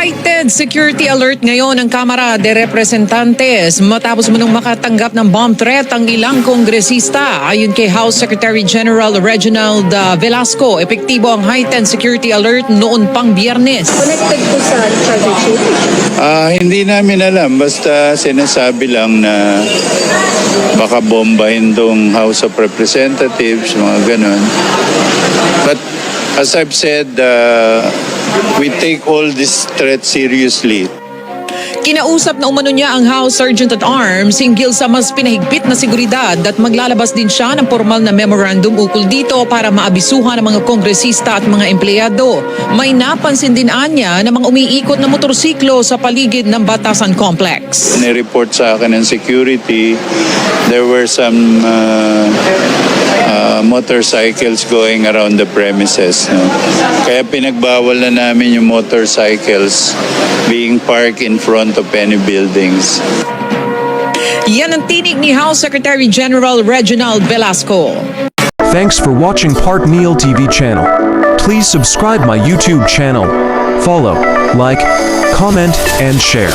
Heightened security alert ngayon ng Kamara de Representantes matapos munang makatanggap ng bomb threat ang ilang kongresista. Ayon kay House Secretary General Reginald Velasco, epektibo ang heightened security alert noon pang Biyernes. Connected po sa charter chain? Hindi namin alam. Basta sinasabi lang na baka bombahin tong House of Representatives, mga ganun. But as I've said, we take all this threat seriously. Kinausap na umano niya ang House Sergeant at Arms hinggil sa mas pinahigpit na seguridad at maglalabas din siya ng formal na memorandum ukol dito para maabisuhan ang mga kongresista at mga empleyado. May napansin din anya na mga umiikot na motorsiklo sa paligid ng Batasan Complex. Ni-report sa akin ng security, there were some motorcycles going around the premises. No? Kaya pinagbawal na namin yung motorcycles being parked in front of any buildings. Yan ang tinig ni House Secretary General Reginald Velasco. Thanks for watching Part Meal TV channel. Please subscribe my YouTube channel. Follow, like, comment, and share.